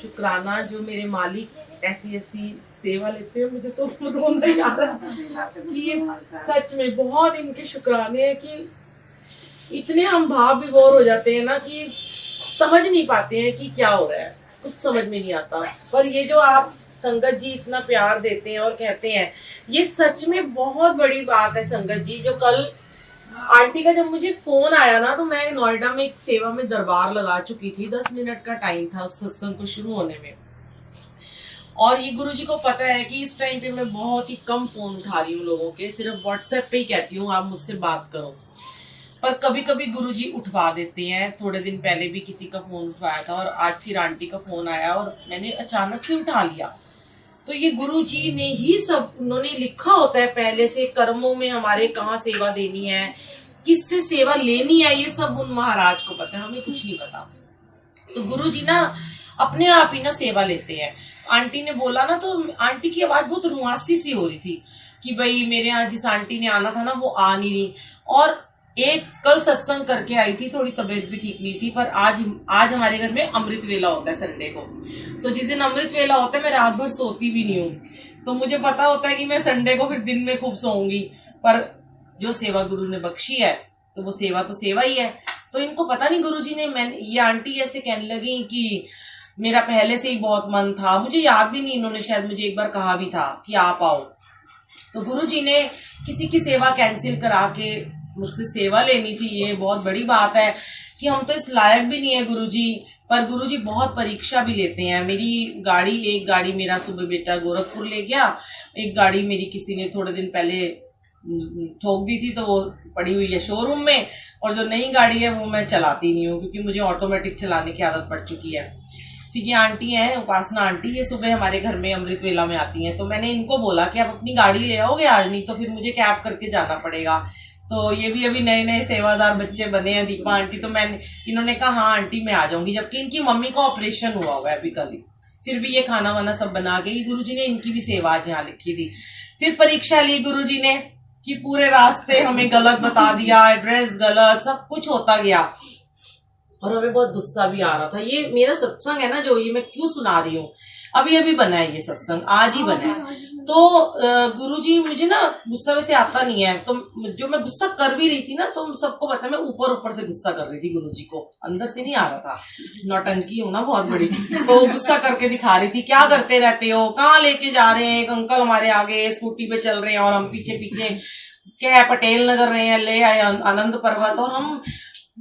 शुक्राना जो मेरे मालिक ऐसी ऐसी सेवा लेते हैं। मुझे तो रोना ही आ रहा है कि सच में बहुत इनके शुक्राने हैं कि इतने हम भाव विभोर हो जाते हैं ना कि समझ नहीं पाते हैं कि क्या हो रहा है, कुछ समझ में नहीं आता। पर ये जो आप संगत जी इतना प्यार देते हैं और कहते हैं, ये सच में बहुत बड़ी बात है संगत जी। जो कल आंटी का जब मुझे फोन आया ना, तो मैं नोएडा में एक सेवा में दरबार लगा चुकी थी। 10 मिनट का टाइम था उस सत्संग को शुरू होने में, और ये गुरुजी को पता है कि इस टाइम पे मैं बहुत ही कम फोन उठा रही हूँ लोगों के, सिर्फ व्हाट्सएप पे ही कहती हूँ आप मुझसे बात करो। पर कभी कभी गुरुजी उठवा देते हैं। थोड़े दिन पहले भी किसी का फोन उठवाया था और आज फिर आंटी का फोन आया और मैंने अचानक से उठा लिया। तो ये गुरुजी ने ही सब, उन्होंने लिखा होता है पहले से कर्मों में हमारे कहाँ सेवा देनी है, किससे सेवा लेनी है, ये सब उन महाराज को पता है, हमें कुछ नहीं पता। तो गुरुजी ना अपने आप ही ना सेवा लेते हैं। आंटी ने बोला ना, तो आंटी की आवाज बहुत रुआसी सी हो रही थी कि भाई मेरे यहाँ जिस आंटी ने आना था ना वो आ नहीं रही। और एक कल सत्संग करके आई थी, थोड़ी तबीयत भी ठीक नहीं थी, पर आज हमारे घर में अमृत वेला होता है संडे को। तो जिस दिन अमृत वेला होता है मैं रात भर सोती भी नहीं हूँ, तो मुझे पता होता है कि मैं संडे को फिर दिन में खूब सोऊंगी। पर जो सेवा गुरु ने बख्शी है तो वो सेवा तो सेवा ही है। तो इनको पता नहीं गुरुजी ने, ये आंटी ऐसे कहने लगी कि मेरा पहले से ही बहुत मन था, मुझे याद भी नहीं, इन्होंने शायद मुझे एक बार कहा भी था कि आप आओ। तो गुरुजी ने किसी की सेवा कैंसिल करा के मुझसे सेवा लेनी थी। ये बहुत बड़ी बात है कि हम तो इस लायक भी नहीं है गुरुजी, पर गुरुजी बहुत परीक्षा भी लेते हैं। मेरी गाड़ी, एक गाड़ी मेरा सुबह बेटा गोरखपुर ले गया, एक गाड़ी मेरी किसी ने थोड़े दिन पहले ठोक दी थी तो वो पड़ी हुई है शोरूम में, और जो नई गाड़ी है वो मैं चलाती नहीं हूँ क्योंकि मुझे ऑटोमेटिक चलाने की आदत पड़ चुकी है। फिर ये आंटी हैं उपासना आंटी, ये सुबह हमारे घर में अमृत वेला में आती हैं। तो मैंने इनको बोला कि आप अपनी गाड़ी ले आओगे आज, नहीं तो फिर मुझे कैब करके जाना पड़ेगा। तो ये भी अभी नए नए सेवादार बच्चे बने हैं, दीपा आंटी। तो इन्होंने कहा हाँ आंटी मैं आ जाऊंगी, जबकि इनकी मम्मी का ऑपरेशन हुआ है अभी कल ही। फिर भी ये खाना वाना सब बना के, गुरुजी ने इनकी भी सेवा आज यहाँ लिखी थी। फिर परीक्षा ली गुरुजी ने कि पूरे रास्ते हमें गलत बता दिया, एड्रेस गलत, सब कुछ होता गया और हमें बहुत गुस्सा भी आ रहा था। ये मेरा सत्संग है ना जो ये मैं क्यों सुना रही हूँ, अभी अभी बना है ये सत्संग, आज ही बना है। तो गुरुजी मुझे ना गुस्सा वैसे आता नहीं है, तो जो मैं गुस्सा कर भी रही थी ना, तो सबको पता है मैं ऊपर ऊपर से गुस्सा कर रही थी, गुरुजी को अंदर से नहीं आ रहा था। नौटंकी हूँ ना बहुत बड़ी, तो गुस्सा करके दिखा रही थी, क्या करते रहते हो, कहाँ लेके जा रहे हैं। एक अंकल हमारे आगे स्कूटी पे चल रहे हैं और हम पीछे पीछे क्या है पटेल नगर रहे हैं, ले आए आनंद पर्वत, और हम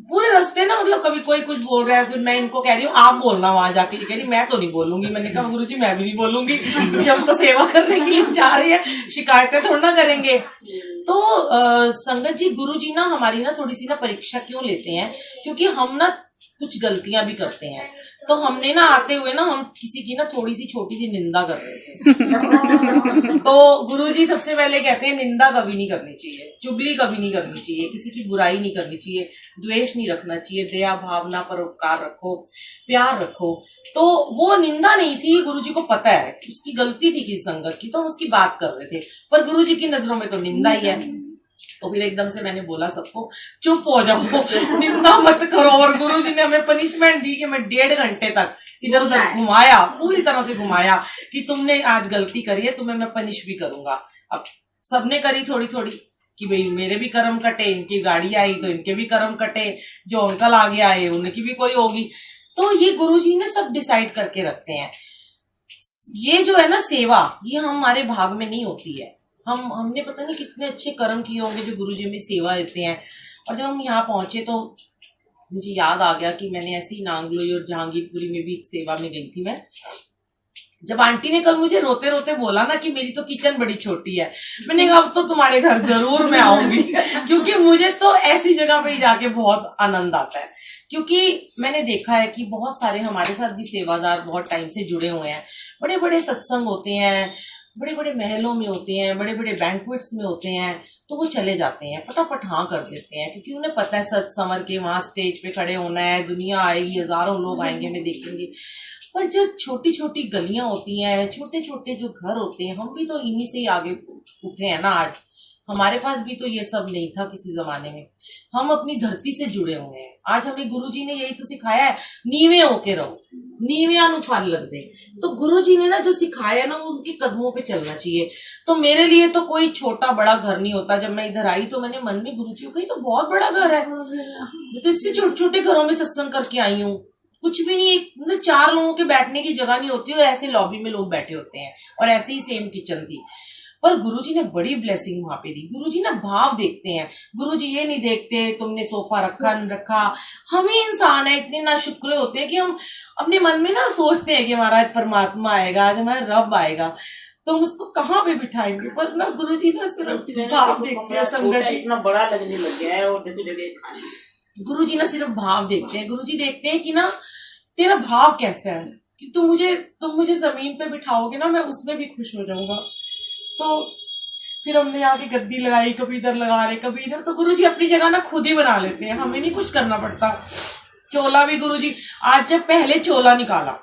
पूरे रास्ते ना, मतलब कभी कोई कुछ बोल रहा है, फिर मैं इनको कह रही हूँ आप बोलना वहां जाके। कह रही मैं तो नहीं बोलूंगी। मैंने कहा गुरुजी मैं भी नहीं बोलूंगी क्योंकि हम तो सेवा करने के लिए जा रहे हैं, शिकायतें थोड़ा ना करेंगे। तो संगत जी गुरुजी ना हमारी ना थोड़ी सी ना परीक्षा क्यों लेते हैं, क्योंकि हम ना कुछ गलतियां भी करते हैं। तो हमने ना आते हुए ना हम किसी की ना थोड़ी सी छोटी सी निंदा कर रहे थे तो गुरुजी सबसे पहले कहते हैं निंदा कभी नहीं करनी चाहिए, चुगली कभी नहीं करनी चाहिए, किसी की बुराई नहीं करनी चाहिए, द्वेष नहीं रखना चाहिए, दया भावना परोपकार रखो, प्यार रखो। तो वो निंदा नहीं थी, गुरुजी को पता है उसकी गलती थी किस संगत की, तो हम उसकी बात कर रहे थे, पर गुरुजी की नजरों में तो निंदा ही है। तो फिर एकदम से मैंने बोला सबको चुप हो जाओ, निंदा मत करो। और गुरुजी ने हमें पनिशमेंट दी कि मैं 1.5 घंटे तक इधर उधर घुमाया, पूरी तरह से घुमाया कि तुमने आज गलती करी है, तुम्हें मैं पनिश भी करूंगा। अब सबने करी थोड़ी थोड़ी कि भाई मेरे भी कर्म कटे, इनकी गाड़ी आई तो इनके भी कर्म कटे, जो अंकल आगे आए उनकी भी कोई होगी। तो ये गुरुजी ने सब डिसाइड करके रखते हैं। ये जो है ना सेवा, ये हमारे भाग में नहीं होती है। हमने पता नहीं कितने अच्छे कर्म किए होंगे जो गुरुजी हमें सेवा देते हैं। और जब हम यहाँ पहुंचे तो मुझे याद आ गया कि मैंने ऐसी नांगलोई और जहांगीरपुरी में भी एक सेवा में गई थी मैं। जब आंटी ने कल मुझे रोते रोते बोला ना कि मेरी तो किचन बड़ी छोटी है, मैंने कहा अब तो तुम्हारे घर जरूर मैं आऊंगी क्योंकि मुझे तो ऐसी जगह पे जाके बहुत आनंद आता है। क्योंकि मैंने देखा है कि बहुत सारे हमारे साथ भी सेवादार बहुत टाइम से जुड़े हुए हैं, बड़े बड़े सत्संग होते हैं, बड़े बड़े महलों में होते हैं, बड़े बड़े बैंक्वेट्स में होते हैं, तो वो चले जाते हैं, फटाफट हाँ कर देते हैं, क्योंकि उन्हें पता है सच समर के वहां स्टेज पे खड़े होना है, दुनिया आएगी, हजारों लोग आएंगे, हमें देखेंगे। पर जो छोटी छोटी गलियां होती हैं, छोटे छोटे जो घर होते हैं, हम भी तो इन्हीं से ही आगे उठे हैं ना आज। हमारे पास भी तो ये सब नहीं था किसी जमाने में। हम अपनी धरती से जुड़े हुए हैं। आज हमें गुरुजी ने यही तो सिखाया है, नीवे होके रहो, नीविया नु फल लग दे। तो गुरुजी ने ना जो सिखाया ना, वो उनके कदमों पे चलना चाहिए। तो मेरे लिए तो कोई छोटा बड़ा घर नहीं होता। जब मैं इधर आई तो मैंने मन में गुरुजी को कही तो बहुत बड़ा घर है, मैं तो इससे छोटे छोटे घरों में सत्संग करके आई हूँ। कुछ भी नहीं, मतलब 4 लोगों के बैठने की जगह नहीं होती और ऐसे लॉबी में लोग बैठे होते हैं, और ऐसे ही सेम किचन थी। पर गुरुजी ने बड़ी ब्लेसिंग वहां पे दी। गुरुजी ना भाव देखते हैं। गुरुजी ये नहीं देखते तुमने सोफा रखा न रखा। हम ही इंसान है, इतने ना शुक्र होते हैं कि हम अपने मन में ना सोचते हैं कि हमारा परमात्मा आएगा, आज हमारा रब आएगा, तो हम उसको कहाँ पे बिठाएंगे। पर ना गुरुजी ना सिर्फ भाव देखते हैं। संगत जी इतना बड़ा लगने लग गया है और देखो जगह खाली। गुरुजी ना सिर्फ भाव देखते हैं। गुरुजी देखते हैं कि ना तेरा भाव कैसा है, कि तुम मुझे जमीन पे बिठाओगे ना, मैं उसमें भी खुश हो जाऊंगा। तो फिर हमने यहाँ की गद्दी लगाई, कभी इधर लगा रहे कभी इधर। तो गुरुजी अपनी जगह ना खुद ही बना लेते हैं, हमें नहीं कुछ करना पड़ता। चोला भी गुरुजी, आज जब पहले चोला निकाला,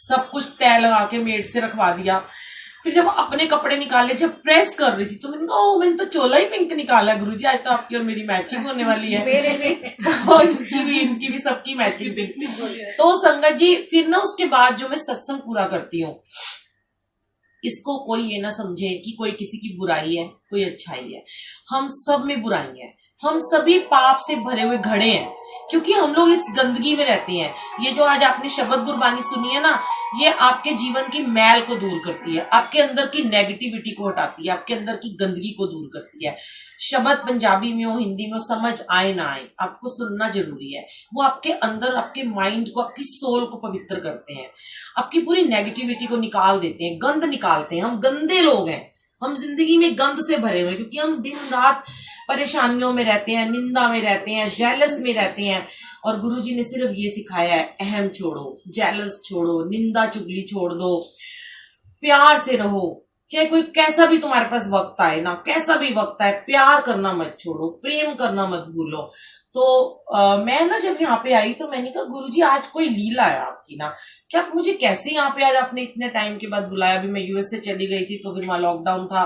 सब कुछ तय लगा के मेड से रखवा दिया, फिर जब अपने कपड़े निकाले, जब प्रेस कर रही थी तो मैंने कहा ओ मैंने तो चोला ही पिंक निकाला है गुरुजी, आज तो आपकी और मेरी मैचिंग होने वाली है। और इनकी भी सबकी मैचिंग पिंक। तो संगत जी फिर ना उसके बाद जो मैं सत्संग पूरा करती हूँ, इसको कोई ये ना समझे कि कोई किसी की बुराई है कोई अच्छाई है। हम सब में बुराई है, हम सभी पाप से भरे हुए घड़े हैं, क्योंकि हम लोग इस गंदगी में रहते हैं। ये जो आज आपने शब्द गुरबानी सुनी है ना, ये आपके जीवन की मैल को दूर करती है, आपके अंदर की नेगेटिविटी को हटाती है, आपके अंदर की गंदगी को दूर करती है। शब्द पंजाबी में हो हिंदी में हो, समझ आए ना आए, आपको सुनना जरूरी है। वो आपके अंदर आपके माइंड को, आपकी सोल को पवित्र करते हैं, आपकी पूरी नेगेटिविटी को निकाल देते हैं, गंद निकालते हैं। हम गंदे लोग हैं, हम जिंदगी में गंद से भरे हुए, क्योंकि हम दिन रात परेशानियों में रहते हैं, निंदा में रहते हैं, जेलस में रहते हैं। और गुरुजी ने सिर्फ ये सिखाया है, अहम छोड़ो, जेलस छोड़ो, निंदा चुगली छोड़ दो, प्यार से रहो। चाहे कोई कैसा भी तुम्हारे पास वक्त आए ना, कैसा भी वक्त आए, प्यार करना मत छोड़ो, प्रेम करना मत भूलो। तो मैं ना जब यहाँ पे आई तो मैंने कहा गुरुजी आज कोई लीला है आपकी ना, कि आप मुझे कैसे यहाँ पे आज आपने इतने टाइम के बाद बुलाया। अभी मैं यूएस से चली गई थी तो फिर वहां लॉकडाउन था,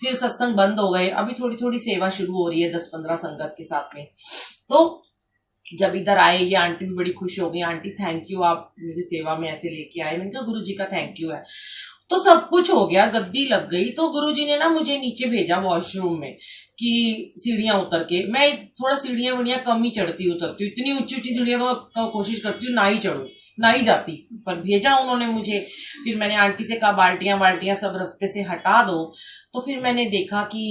फिर सत्संग बंद हो गए, अभी थोड़ी थोड़ी सेवा शुरू हो रही है 10-15 संगत के साथ में। तो जब इधर आए ये आंटी भी बड़ी खुश हो गई, आंटी थैंक यू, आप मेरी सेवा में ऐसे लेके आए। मैंने कहा गुरुजी का थैंक यू है। तो सब कुछ हो गया, गद्दी लग गई, तो गुरुजी ने ना मुझे नीचे भेजा वॉशरूम में कि सीढ़ियां उतर के। मैं थोड़ा सीढ़ियां वड़ियां कम ही चढ़ती उतरती हूँ, इतनी ऊंची ऊंची सीढ़ियां तो कोशिश करती हूँ ना ही चढ़ू, ना ही जाती, पर भेजा उन्होंने मुझे। फिर मैंने आंटी से कहा बाल्टियां सब रास्ते से हटा दो। तो फिर मैंने देखा कि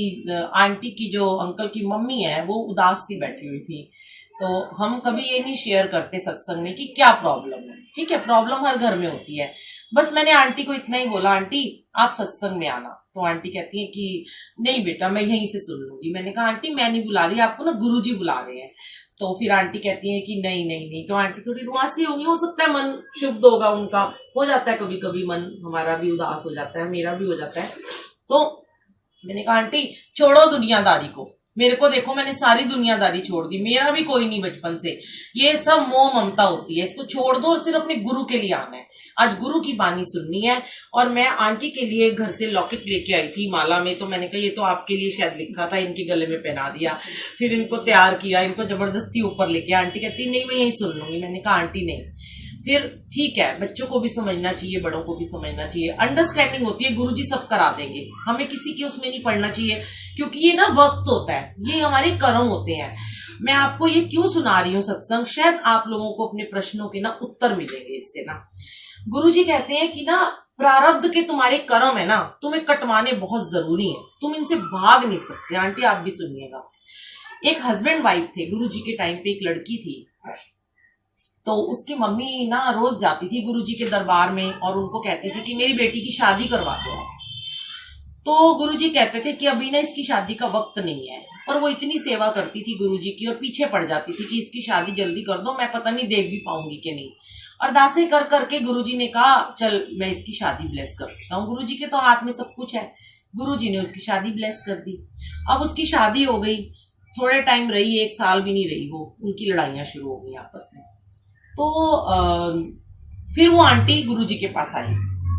आंटी की जो अंकल की मम्मी है वो उदास सी बैठी हुई थी। तो हम कभी ये नहीं शेयर करते सत्संग में कि क्या प्रॉब्लम है, ठीक है, प्रॉब्लम हर घर में होती है। बस मैंने आंटी को इतना ही बोला, आंटी आप सत्संग में आना। तो आंटी कहती है कि नहीं बेटा मैं यहीं से सुन लूंगी। मैंने कहा आंटी मैं नहीं बुला रही, आपको ना गुरुजी बुला रहे हैं। तो फिर आंटी कहती है कि नहीं नहीं नहीं। तो आंटी थोड़ी रुआसी होगी, हो सकता है मन शुद्ध होगा उनका, हो जाता है कभी कभी मन हमारा भी उदास हो जाता है, मेरा भी हो जाता है। तो मैंने कहा आंटी छोड़ो दुनियादारी को, मेरे को देखो मैंने सारी दुनियादारी छोड़ दी, मेरा भी कोई नहीं बचपन से, ये सब मोह ममता होती है, इसको छोड़ दो और सिर्फ अपने गुरु के लिए आना है। आज गुरु की बानी सुननी है। और मैं आंटी के लिए घर से लॉकेट लेके आई थी माला में, तो मैंने कहा ये तो आपके लिए शायद लिखा था, इनके गले में पहना दिया। फिर इनको तैयार किया, इनको जबरदस्ती ऊपर लेके, आंटी कहती नहीं मैं यही सुन लूंगी। मैंने कहा आंटी नहीं। फिर ठीक है, बच्चों को भी समझना चाहिए, बड़ों को भी समझना चाहिए, अंडरस्टैंडिंग होती है, गुरुजी सब करा देंगे, हमें किसी के उसमें नहीं पढ़ना चाहिए, क्योंकि ये ना वक्त होता है, ये हमारे कर्म होते हैं। मैं आपको ये क्यों सुना रही हूँ सत्संग, शायद आप लोगों को अपने प्रश्नों के ना उत्तर मिलेंगे इससे ना। गुरुजी कहते हैं कि ना प्रारब्ध के तुम्हारे कर्म है ना, तुम्हें कटवाने बहुत जरूरी है, तुम इनसे भाग नहीं सकते। आंटी आप भी सुनिएगा। एक हस्बैंड वाइफ थे, गुरुजी के टाइम पे एक लड़की थी, तो उसकी मम्मी ना रोज जाती थी गुरुजी के दरबार में और उनको कहती थी कि मेरी बेटी की शादी करवा दो। तो गुरुजी कहते थे कि अभी ना इसकी शादी का वक्त नहीं है, और वो इतनी सेवा करती थी गुरुजी की और पीछे पड़ जाती थी कि इसकी शादी जल्दी कर दो, मैं पता नहीं देख भी पाऊंगी कि नहीं। अरदासें कर करके गुरुजी ने कहा चल मैं इसकी शादी ब्लेस कर देता हूँ। गुरुजी के तो हाथ में सब कुछ है, गुरुजी ने उसकी शादी ब्लेस कर दी। अब उसकी शादी हो गई, थोड़े टाइम रही, 1 साल भी नहीं रही, वो उनकी लड़ाइयां शुरू हो गई आपस में। तो फिर वो आंटी गुरुजी के पास आई,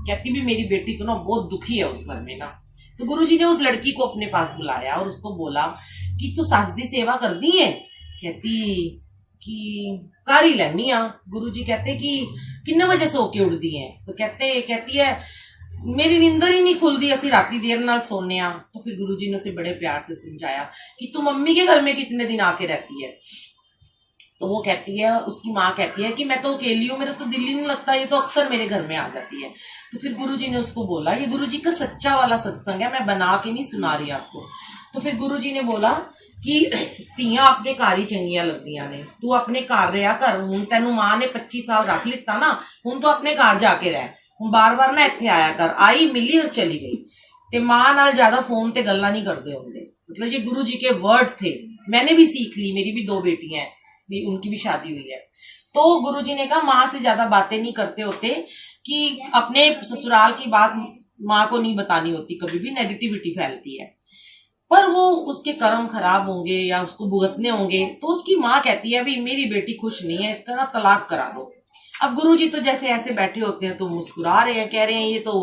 कहती भी मेरी बेटी तो ना बहुत दुखी है उस घर में ना, तो गुरुजी ने उस लड़की को अपने पास बुलाया और उसको बोला कि तू सस दी सेवा कर दी है? कहती कि कर ही लैनी आ। गुरुजी कहते कि किन्ने बजे सो के उठ दी है? तो कहती है मेरी नींदर ही नहीं खुलती, असि राती देर नाल सोने आ। तो फिर गुरुजी ने उसे बड़े प्यार से समझाया कि तू मम्मी के घर में कितने दिन आके रहती है? तो वो कहती है, उसकी माँ कहती है कि मैं तो अकेली हूँ, मेरा तो दिल ही नहीं लगता, ये तो अक्सर मेरे घर में आ जाती है। तो फिर गुरुजी ने उसको बोला, ये गुरुजी का सच्चा वाला सत्संग है, मैं बना के नहीं सुना रही आपको। तो फिर गुरुजी ने बोला कि ਧੀਆਂ अपने घर ही चंगियां लगदियां ने, तू अपने घर रहा कर, हुण तैनू मां ने 25 साल रख लिता ना, हुण तू अपने घर जाके रह, हुण बार बार ना इत्थे आया कर। आई मिली और चली गई। ते मां नाल ज्यादा फोन ते गल्लां नहीं करदे होंदे। मतलब ये गुरु जी के वर्ड थे, मैंने भी सीख ली, मेरी भी 2 बेटियां हैं, भी उनकी भी शादी हुई है। तो गुरु जी ने कहा माँ से ज्यादा बातें नहीं करते होते, कि अपने ससुराल की बात माँ को नहीं बतानी होती, कभी भी नेगेटिविटी फैलती है। पर वो उसके कर्म खराब होंगे या उसको भुगतने होंगे, तो उसकी माँ कहती है भी मेरी बेटी खुश नहीं है, इसका ना तलाक करा दो। अब गुरुजी तो जैसे ऐसे बैठे होते हैं तो मुस्कुरा रहे हैं, कह रहे हैं ये तो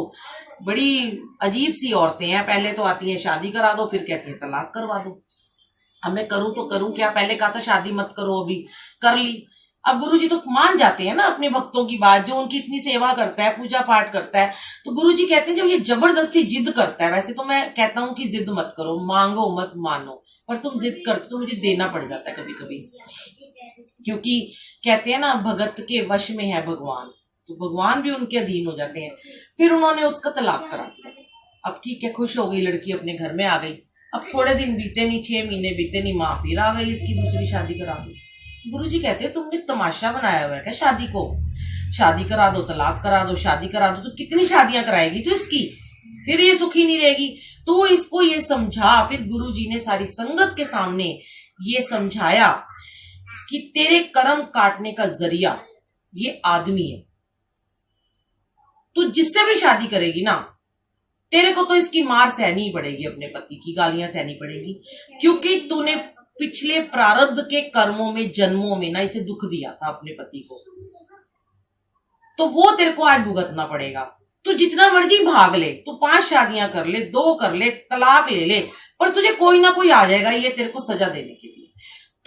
बड़ी अजीब सी औरतें हैं, पहले तो आती है शादी करा दो, फिर कहती है तलाक करवा दो। अब मैं करूं तो करूं क्या? पहले कहा था शादी मत करो, अभी कर ली। अब गुरुजी तो मान जाते हैं ना अपने भक्तों की बात, जो उनकी इतनी सेवा करता है, पूजा पाठ करता है। तो गुरुजी कहते हैं जब ये जबरदस्ती जिद करता है, वैसे तो मैं कहता हूं कि जिद मत करो, मांगो मत मानो, पर तुम जिद करते तो मुझे देना पड़ जाता है कभी कभी, क्योंकि कहते हैं ना भगत के वश में है भगवान, तो भगवान भी उनके अधीन हो जाते हैं। फिर उन्होंने उसका तलाक करा दिया। अब ठीक है, खुश हो गई लड़की, अपने घर में आ गई। अब थोड़े दिन बीते नहीं, 6 महीने बीते नहीं, माँ फिर आ गई, इसकी दूसरी शादी करा दी। गुरुजी कहते हैं तुमने तमाशा बनाया हुआ है क्या शादी को? शादी करा दो, तलाक करा दो, शादी करा दो, तो कितनी शादियां कराएगी तो इसकी, फिर ये सुखी नहीं रहेगी। तो इसको ये समझा। फिर गुरुजी ने सारी संगत के सामने ये समझाया कि तेरे कर्म काटने का जरिया ये आदमी है, तू जिससे भी शादी करेगी ना, तेरे को तो इसकी मार सहनी ही पड़ेगी, अपने पति की गालियां सहनी पड़ेगी, क्योंकि तूने पिछले प्रारब्ध के कर्मों में, जन्मों में ना इसे दुख दिया था अपने पति को, तो वो तेरे को आज भुगतना पड़ेगा। तू जितना मर्जी भाग ले, तू 5 शादियां कर ले, 2 कर ले, तलाक ले ले, पर तुझे कोई ना कोई आ जाएगा ये तेरे को सजा देने के लिए।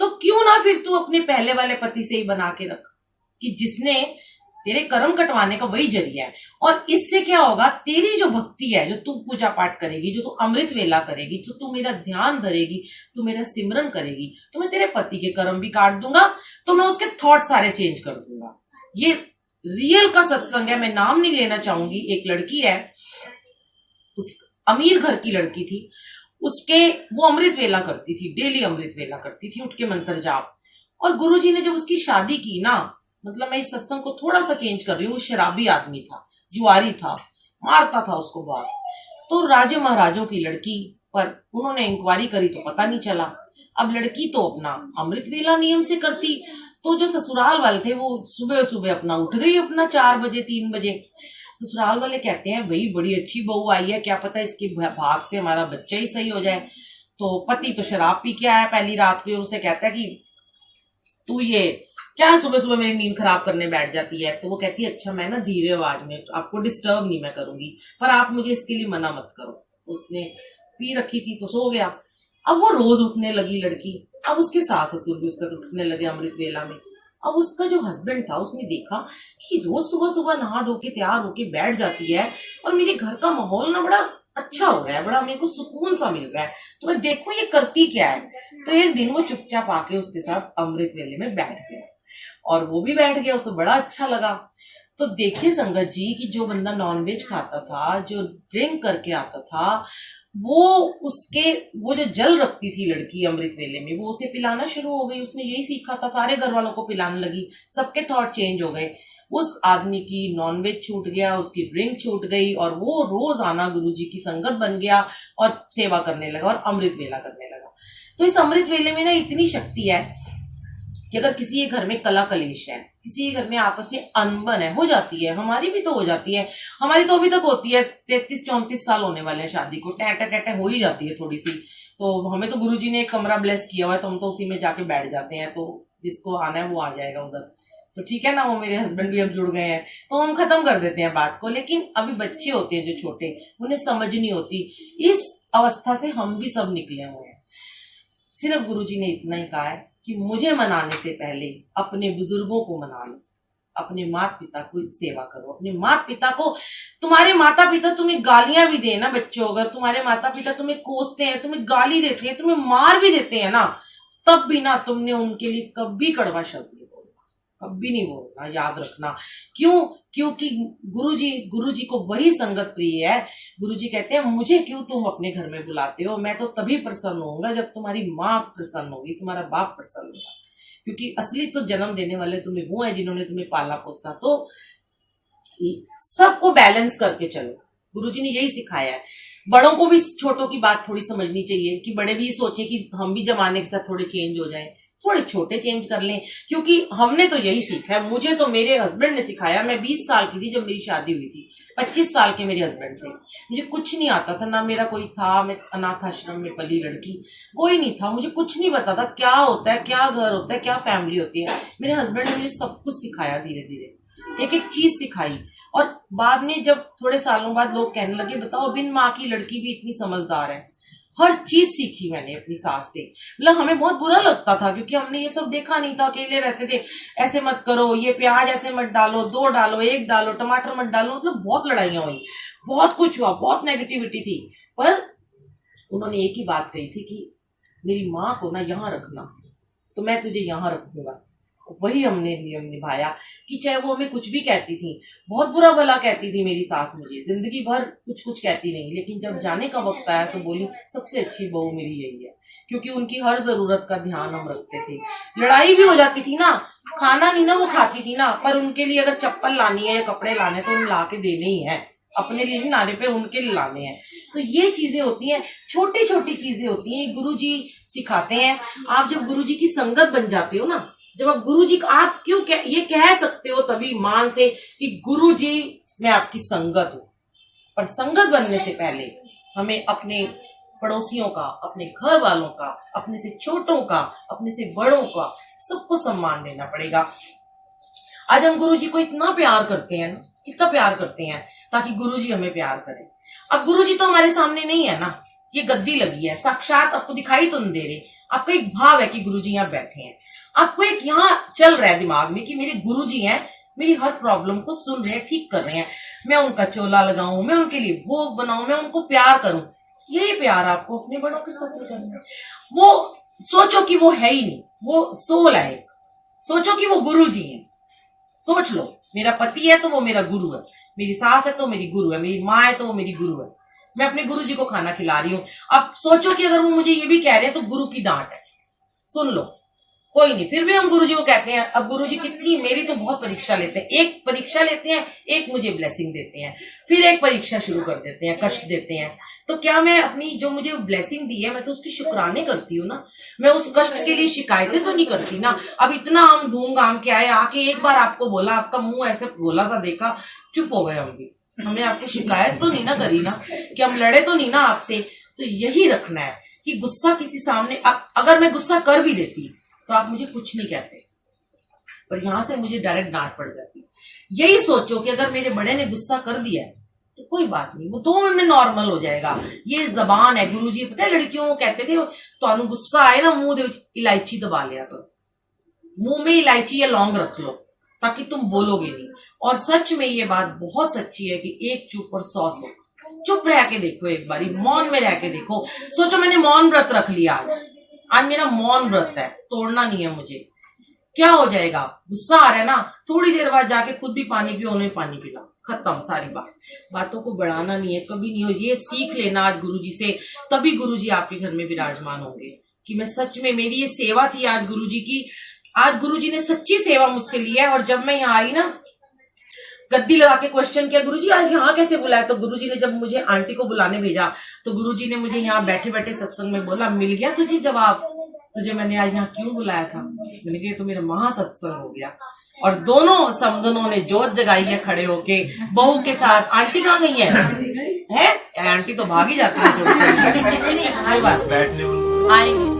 तो क्यों ना फिर तू अपने पहले वाले पति से ही बना के रख, कि जिसने तेरे कर्म कटवाने का वही जरिया है। और इससे क्या होगा, तेरी जो भक्ति है, जो तू पूजा पाठ करेगी, जो तू अमृत वेला करेगी, जो तू मेरा ध्यान धरेगी, तू मेरा सिमरन करेगी, तो मैं तेरे पति के कर्म भी काट दूंगा, तो मैं उसके थॉट सारे चेंज कर दूंगा। ये रियल का सत्संग है, मैं नाम नहीं लेना चाहूंगी। एक लड़की है, उस अमीर घर की लड़की थी, उसके वो अमृत वेला करती थी, डेली अमृत वेला करती थी, उठ के मंत्र जाप। और गुरुजी ने जब उसकी शादी की ना, मतलब मैं इस सत्संग को थोड़ा सा चेंज कर रही हूँ, शराबी आदमी था, जुआरी था, मारता था उसको बाहर। तो राजे महाराजों की लड़की पर उन्होंने इंक्वायरी करी तो पता नहीं चला। अब लड़की तो अपना अमृत वेला नियम से करती, तो जो ससुराल वाले थे वो सुबह सुबह अपना उठ गई, अपना 4 बजे 3 बजे। ससुराल वाले कहते हैं भाई बड़ी अच्छी बहू आई है, क्या पता इसके भाग से हमारा बच्चा ही सही हो जाए। तो पति तो शराब पी के आया पहली रात को, और उसे कहता है कि तू ये क्या सुबह सुबह मेरी नींद खराब करने बैठ जाती है। तो वो कहती है अच्छा मैं ना धीरे आवाज में आपको डिस्टर्ब नहीं मैं करूंगी, पर आप मुझे इसके लिए मना मत करो। तो उसने पी रखी थी तो सो गया। अब वो रोज उठने लगी लड़की, अब उसके सास ससुर भी उसका उठने लगे अमृत वेला में। अब उसका जो हस्बैंड था उसने देखा कि रोज सुबह सुबह नहा धो के तैयार होके बैठ जाती है, और मेरे घर का माहौल ना बड़ा अच्छा हो रहा है, बड़ा मेरे को सुकून सा मिल रहा है, तो मैं देखूं ये करती क्या है। तो एक दिन वो चुपचाप आके उसके साथ अमृत वेले में बैठ गया, और वो भी बैठ गया, उसे बड़ा अच्छा लगा। तो देखिए संगत जी कि जो बंदा नॉनवेज खाता था, जो ड्रिंक करके आता था, वो जो जल रखती थी लड़की अमृत वेले में, वो उसे पिलाना शुरू हो गई। उसने यही सीखा था, सारे घर वालों को पिलाने लगी, सबके थॉट चेंज हो गए। उस आदमी की नॉनवेज छूट गया, उसकी ड्रिंक छूट गई, और वो रोज आना गुरुजी की संगत बन गया और सेवा करने लगा और अमृत वेला करने लगा। तो इस अमृत वेले में ना इतनी शक्ति है कि अगर किसी के घर में कला कलेश है, किसी के घर में आपस में अनबन है, हो जाती है, हमारी भी तो हो जाती है, हमारी तो अभी तक होती है, 33-34 साल होने वाले हैं शादी को, टैटे टैटे हो ही जाती है थोड़ी सी। तो हमें तो गुरुजी ने एक कमरा ब्लेस किया हुआ है, तो हम तो उसी में जाके बैठ जाते हैं, तो जिसको आना है वो आ जाएगा उधर। तो ठीक है ना, वो मेरे हस्बैंड भी अब जुड़ गए हैं तो हम खत्म कर देते हैं बात को। लेकिन अभी बच्चे होते हैं जो छोटे, उन्हें समझ नहीं होती। इस अवस्था से हम भी सब निकले हुए हैं। सिर्फ गुरुजी ने इतना ही कहा है कि मुझे मनाने से पहले अपने बुजुर्गों को मना लो, अपने माता पिता को सेवा करो। अपने माता पिता को, तुम्हारे माता पिता तुम्हें गालियां भी दें ना बच्चों, अगर तुम्हारे माता पिता तुम्हें कोसते हैं, तुम्हें गाली देते हैं, तुम्हें मार भी देते हैं ना, तब भी ना तुमने उनके लिए कभी कड़वा शब्द नहीं बोलना, कभी नहीं बोलना, याद रखना। क्यों? क्योंकि गुरुजी को वही संगत प्रिय है। गुरुजी कहते हैं मुझे क्यों तुम अपने घर में बुलाते हो, मैं तो तभी प्रसन्न होऊंगा जब तुम्हारी माँ प्रसन्न होगी, तुम्हारा बाप प्रसन्न होगा। क्योंकि असली तो जन्म देने वाले तुम्हें वो है जिन्होंने तुम्हें पाला पोसा। तो सबको बैलेंस करके चलो, गुरुजी ने यही सिखाया है। बड़ों को भी छोटों की बात थोड़ी समझनी चाहिए कि बड़े भी सोचे कि हम भी जमाने के साथ थोड़े चेंज हो जाएं, थोड़े छोटे चेंज कर लें। क्योंकि हमने तो यही सीखा है, मुझे तो मेरे हस्बैंड ने सिखाया। मैं 20 साल की थी जब मेरी शादी हुई थी, 25 साल के मेरे हस्बैंड थे। मुझे कुछ नहीं आता था, ना मेरा कोई था, मैं अनाथ आश्रम में पली लड़की, कोई नहीं था, मुझे कुछ नहीं पता था क्या होता है, क्या घर होता है, क्या फैमिली होती है। मेरे हस्बैंड ने मुझे सब कुछ सिखाया, धीरे धीरे एक एक चीज सिखाई। और बाद में जब थोड़े सालों बाद लोग कहने लगे बताओ बिन माँ की लड़की भी इतनी समझदार है, हर चीज सीखी मैंने अपनी सास से। मतलब हमें बहुत बुरा लगता था क्योंकि हमने ये सब देखा नहीं था, अकेले रहते थे। ऐसे मत करो, ये प्याज ऐसे मत डालो, 2 डालो, 1 डालो, टमाटर मत डालो, मतलब बहुत लड़ाइयां हुई, बहुत कुछ हुआ, बहुत नेगेटिविटी थी। पर उन्होंने एक ही बात कही थी कि मेरी माँ को ना यहाँ रखना, तो मैं तुझे यहाँ रखूंगा। वही हमने नियम निभाया कि चाहे वो हमें कुछ भी कहती थी, बहुत बुरा भला कहती थी मेरी सास मुझे, जिंदगी भर कुछ कुछ कहती नहीं, लेकिन जब जाने का वक्त आया तो बोली सबसे अच्छी बहू मेरी यही है। क्योंकि उनकी हर जरूरत का ध्यान हम रखते थे। लड़ाई भी हो जाती थी ना, खाना नहीं ना वो खाती थी ना, पर उनके लिए अगर चप्पल लानी है या कपड़े लाने तो उन ला के देने ही है, अपने लिए नहीं लाने पे उनके लिए लाने हैं। तो ये चीजें होती हैं, छोटी छोटी चीजें होती हैं, गुरुजी सिखाते हैं। आप जब गुरुजी की संगत बन जाते हो ना, जब आप गुरुजी आप क्यों ये कह सकते हो तभी मान से कि गुरुजी मैं आपकी संगत हूं। पर संगत बनने से पहले हमें अपने पड़ोसियों का, अपने घर वालों का, अपने से छोटों का, अपने से बड़ों का, सबको सम्मान देना पड़ेगा। आज हम गुरुजी को इतना प्यार करते हैं ना, कितना प्यार करते हैं ताकि गुरुजी हमें प्यार करें। अब गुरुजी तो हमारे सामने नहीं है ना, ये गद्दी लगी है, साक्षात आपको दिखाई तो नहीं दे रही। आपका एक भाव है कि गुरुजी यहाँ बैठे हैं, आपको एक यहाँ चल रहा है दिमाग में कि मेरे गुरुजी हैं, मेरी हर प्रॉब्लम को सुन रहे हैं, ठीक कर रहे हैं, मैं उनका चोला लगाऊं, मैं उनके लिए भोग बनाऊं, मैं उनको प्यार करूं। यही प्यार आपको अपने बड़ों के साथ करना है। वो सोचो कि वो है ही नहीं, वो सोल है एक। सोचो कि वो गुरुजी है, सोच लो मेरा पति है तो वो मेरा गुरु है, मेरी सास है तो मेरी गुरु है, मेरी माँ है तो वो मेरी गुरु है, मैं अपने गुरुजी को खाना खिला रही हूँ। अब सोचो कि अगर वो मुझे ये भी कह रहे हैं तो गुरु की डांट है, सुन लो, कोई नहीं, फिर भी हम गुरुजी को कहते हैं। अब गुरुजी कितनी, मेरी तो बहुत परीक्षा लेते हैं, एक परीक्षा लेते हैं, एक मुझे ब्लेसिंग देते हैं, फिर एक परीक्षा शुरू कर देते हैं, कष्ट देते हैं। तो क्या मैं अपनी जो मुझे ब्लेसिंग दी है मैं तो उसकी शुक्राने करती हूँ ना, मैं उस कष्ट के लिए शिकायतें तो नहीं करती ना। अब इतना हम घूम घाम के आए, आके एक बार आपको बोला, आपका मुंह ऐसे भोला सा देखा, चुप हो गए हम भी, हमने आपको शिकायत तो नहीं ना करी ना, कि हम लड़े तो नहीं ना आपसे। तो यही रखना है कि गुस्सा किसी सामने, अगर मैं गुस्सा कर भी देती तो आप मुझे कुछ नहीं कहते, पर यहां से मुझे डायरेक्ट डांट पड़ जाती। यही सोचो कि अगर मेरे बड़े ने गुस्सा कर दिया तो कोई बात नहीं, वो 2 मिनट में नॉर्मल हो जाएगा। ये जबान है। गुरुजी पता है लड़कियों को कहते थे तो गुस्सा आए ना, मुंह दे इलायची दबा लिया करो, मुंह में इलायची या लौंग रख लो ताकि तुम बोलोगे नहीं। और सच में ये बात बहुत सच्ची है कि एक चुप और 100 सुख। चुप रह के देखो, एक बारी मौन में रह के देखो। सोचो मैंने मौन व्रत रख लिया, आज मेरा मौन व्रत है, तोड़ना नहीं है मुझे, क्या हो जाएगा? गुस्सा आ रहा है ना, थोड़ी देर बाद जाके खुद भी पानी पियो, उन्हें पानी पिला, खत्म सारी बात। बातों को बढ़ाना नहीं है, कभी नहीं हो। ये सीख लेना आज गुरुजी से, तभी गुरुजी आपके घर में विराजमान होंगे। कि मैं सच में, मेरी ये सेवा थी आज गुरुजी की, आज गुरुजी ने सच्ची सेवा मुझसे ली है। और जब मैं यहाँ आई ना, गद्दी लगा के क्वेश्चन किया, गुरुजी आज यहाँ कैसे बुलाया? तो गुरुजी ने जब मुझे आंटी को बुलाने भेजा तो गुरुजी ने मुझे यहाँ बैठे बैठे सत्संग में बोला, मिल गया तुझे जवाब, तुझे मैंने आज यहाँ क्यों बुलाया था? मैंने कहा तो मेरा महासत्संग हो गया। और दोनों समधनों ने जोत जगाई है खड़े होके बहू के साथ। आंटी कहाँ गई है? आंटी तो भागी जाती है, कोई बात आएंगे।